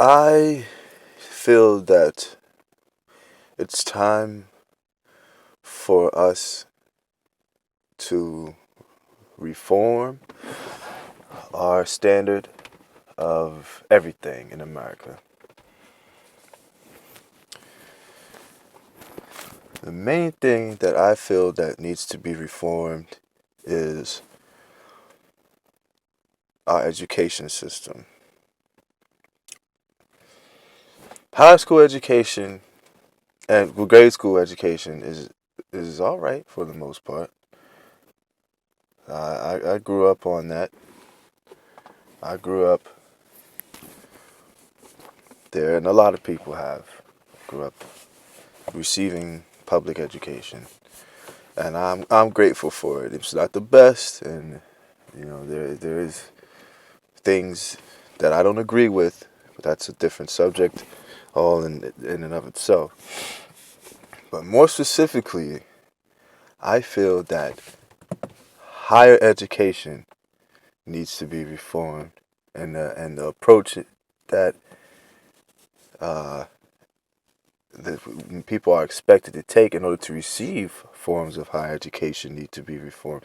I feel that it's time for us to reform our standard of everything in America. The main thing that I feel that needs to be reformed is our education system. High school education and grade school education is all right for the most part. I grew up on that. I grew up there, and a lot of people have grew up receiving public education, and I'm grateful for it. It's not the best, and there is things that I don't agree with, but that's a different subject, all in and of itself. But more specifically, I feel that higher education needs to be reformed, and the approach that uh, that people are expected to take in order to receive forms of higher education need to be reformed.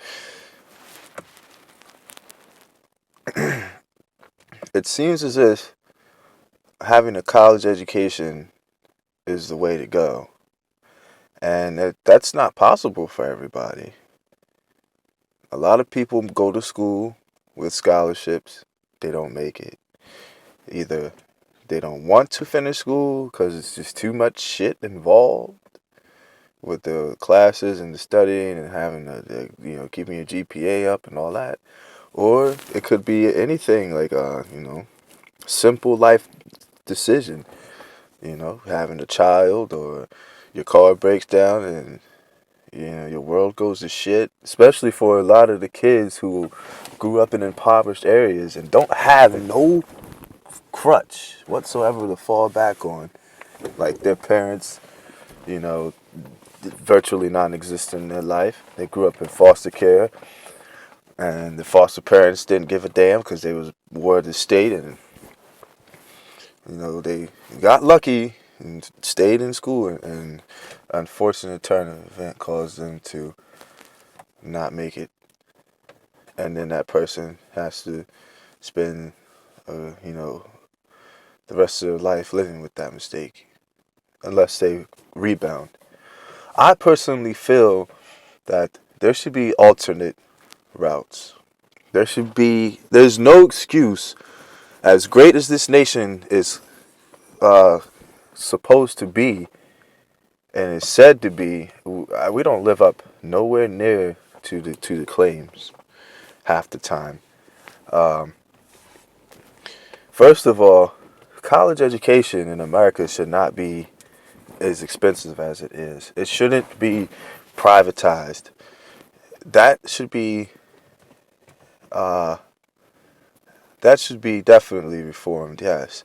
It seems as if having a college education is the way to go, and that's not possible for everybody. A lot of people go to school with scholarships, they don't make it. Either they don't want to finish school because it's just too much shit involved with the classes and the studying and having keeping your GPA up and all that, or it could be anything like simple life decision, having a child, or your car breaks down and your world goes to shit, especially for a lot of the kids who grew up in impoverished areas and don't have no crutch whatsoever to fall back on. Like their parents, you know, virtually non-existent in their life. They grew up in foster care, and the foster parents didn't give a damn because they was were the state, and they got lucky and stayed in school, and unfortunate turn of event caused them to not make it, and then that person has to spend, the rest of their life living with that mistake, unless they rebound. I personally feel that there should be alternate routes. There's no excuse, as great as this nation is uh, supposed to be and is said to be. We don't live up nowhere near to the claims half the time. Um, First of all, college education in America should not be as expensive as it is. It shouldn't be privatized. That should be uh, that should be definitely reformed. Yes,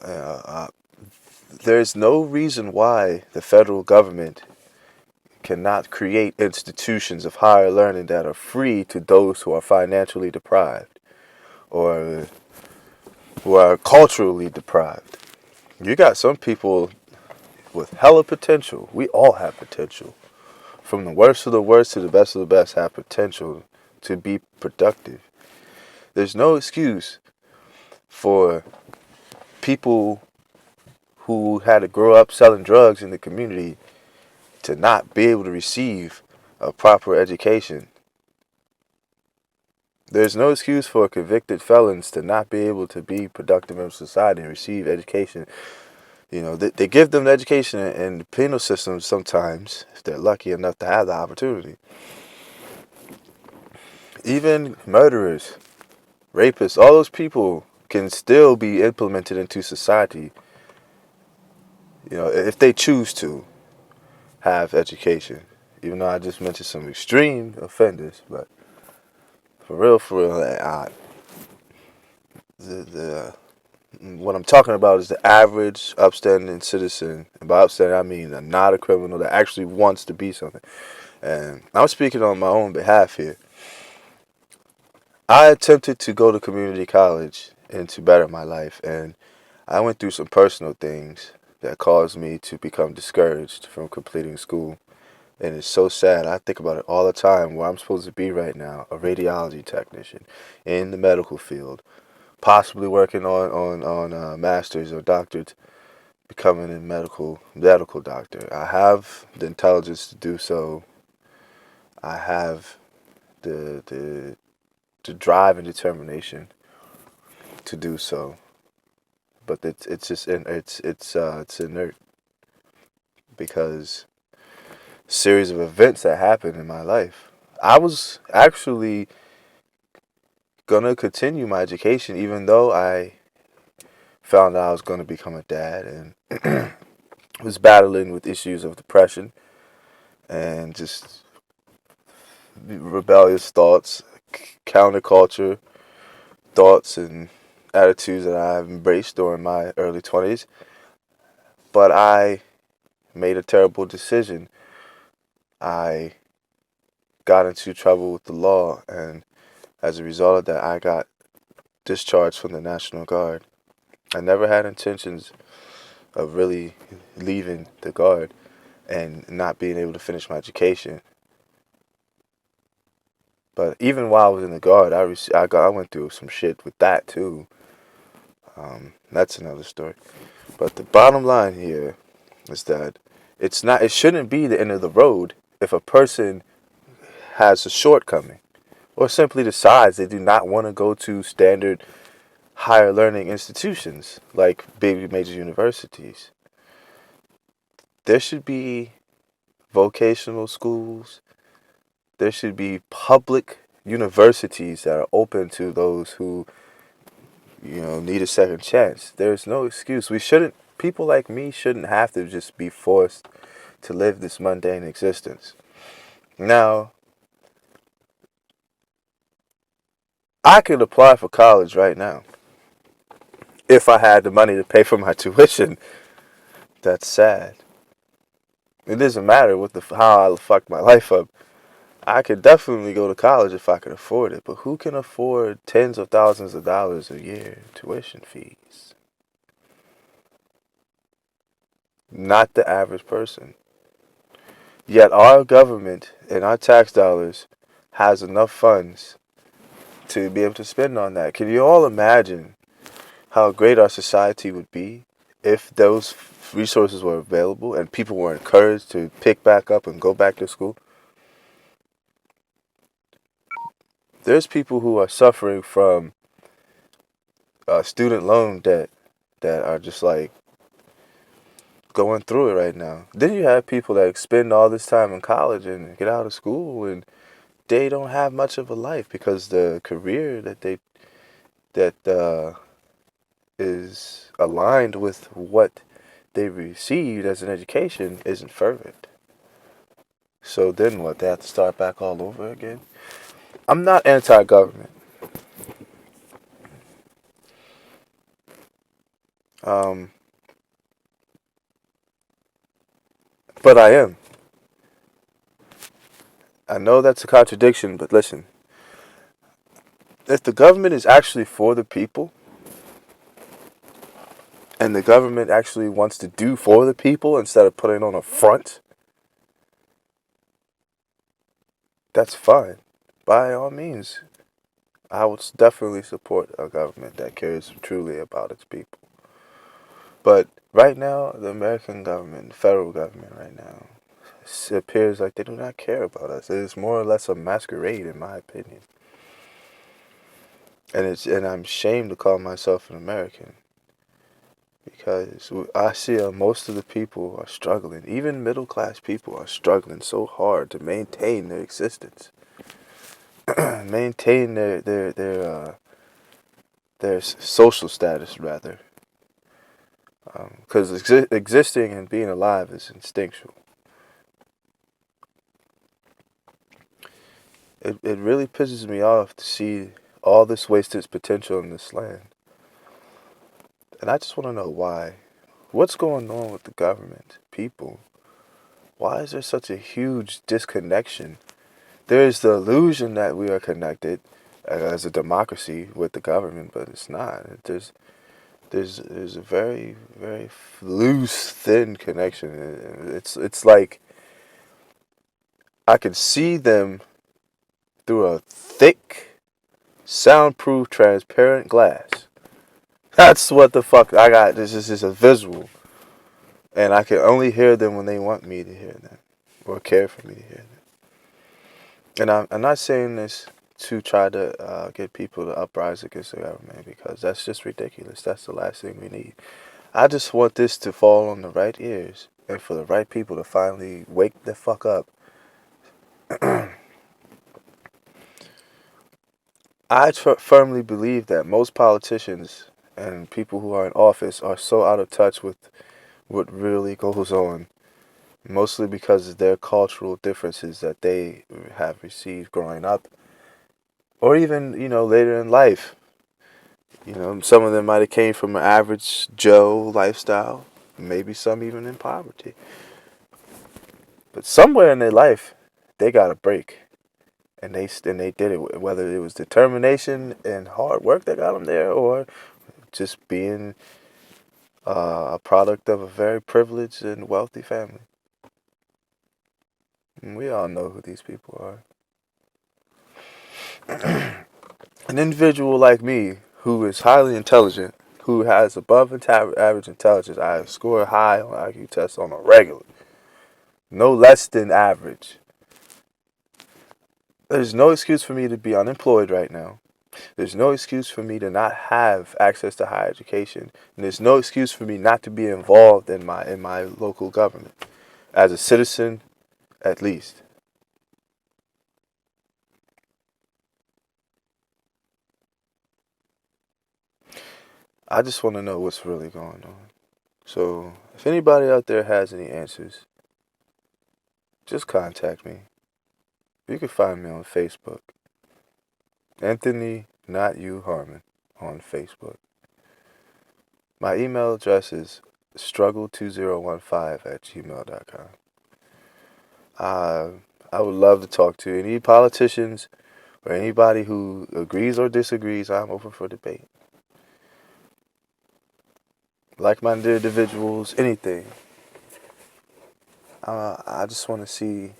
uh, uh, there's no reason why the federal government cannot create institutions of higher learning that are free to those who are financially deprived or who are culturally deprived. You got some people with hella potential. We all have potential. From the worst of the worst to the best of the best have potential to be productive. There's no excuse for people who had to grow up selling drugs in the community to not be able to receive a proper education. There's no excuse for convicted felons to not be able to be productive in society and receive education. They give them the education in the penal system sometimes, if they're lucky enough to have the opportunity. Even murderers, rapists, all those people can still be implemented into society, if they choose to have education. Even though I just mentioned some extreme offenders, but for real, the what I'm talking about is the average upstanding citizen. And by upstanding, I mean not a criminal that actually wants to be something. And I'm speaking on my own behalf here. I attempted to go to community college and to better my life, and I went through some personal things that caused me to become discouraged from completing school. And it's so sad. I think about it all the time where I'm supposed to be right now, a radiology technician in the medical field, possibly working on masters or doctorates, becoming a medical doctor. I have the intelligence to do so. I have the drive and determination to do so. But it's just it's inert because series of events that happened in my life. I was actually gonna continue my education even though I found out I was gonna become a dad and was battling with issues of depression and just rebellious thoughts, counterculture thoughts and attitudes that I've embraced during my early 20s. But I made a terrible decision. I got into trouble with the law, and as a result of that, I got discharged from the National Guard. I never had intentions of really leaving the Guard and not being able to finish my education. But even while I was in the Guard, I went through some shit with that too. That's another story. But the bottom line here is that it shouldn't be the end of the road if a person has a shortcoming or simply decides they do not want to go to standard higher learning institutions like big major universities. There should be vocational schools. There should be public universities that are open to those who, need a second chance. There's no excuse. People like me shouldn't have to just be forced to live this mundane existence. Now, I could apply for college right now if I had the money to pay for my tuition. That's sad. It doesn't matter how I fucked my life up. I could definitely go to college if I could afford it, but who can afford tens of thousands of dollars a year tuition fees? Not the average person. Yet our government and our tax dollars has enough funds to be able to spend on that. Can you all imagine how great our society would be if those resources were available and people were encouraged to pick back up and go back to school? There's people who are suffering from student loan debt that are just like going through it right now. Then you have people that spend all this time in college and get out of school and they don't have much of a life because the career that is aligned with what they received as an education isn't fervent. So then what? They have to start back all over again? I'm not anti-government. Um, but I am. I know that's a contradiction, but listen. If the government is actually for the people, and the government actually wants to do for the people instead of putting on a front, that's fine. By all means, I would definitely support a government that cares truly about its people. But right now, the American government, the federal government right now, it appears like they do not care about us. It is more or less a masquerade, in my opinion. And I'm ashamed to call myself an American because I see most of the people are struggling. Even middle class people are struggling so hard to maintain their existence, maintain their social status rather, because existing and being alive is instinctual. It really pisses me off to see all this wasted potential in this land. And I just want to know why. What's going on with the government, people? Why is there such a huge disconnection? There's the illusion that we are connected as a democracy with the government, but it's not. there's a very very loose, thin connection. It's like I can see them through a thick, soundproof, transparent glass. That's what the fuck I got. This is just a visual, and I can only hear them when they want me to hear them, or care for me to hear them. And I'm not saying this to try to get people to uprise against the government, because that's just ridiculous. That's the last thing we need. I just want this to fall on the right ears and for the right people to finally wake the fuck up. I firmly believe that most politicians and people who are in office are so out of touch with what really goes on, mostly because of their cultural differences that they have received growing up, or even, later in life. Some of them might have came from an average Joe lifestyle, maybe some even in poverty. But somewhere in their life, they got a break, and they did it. Whether it was determination and hard work that got them there, or just being a product of a very privileged and wealthy family. And we all know who these people are. An individual like me, who is highly intelligent, who has above average intelligence, I score high on IQ tests on a regular, no less than average. There's no excuse for me to be unemployed right now. There's no excuse for me to not have access to higher education. And there's no excuse for me not to be involved in my local government. As a citizen, at least. I just want to know what's really going on. So, if anybody out there has any answers, just contact me. You can find me on Facebook. Anthony, not you, Harmon, on Facebook. My email address is struggle2015@gmail.com. I would love to talk to any politicians or anybody who agrees or disagrees. I'm open for debate. Like-minded individuals, anything. I just want to see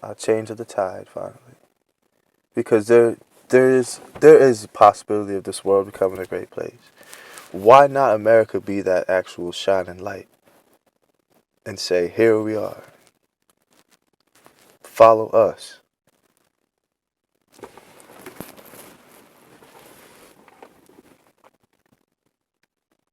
a change of the tide finally, because there is a possibility of this world becoming a great place. Why not America be that actual shining light and say, here we are, follow us?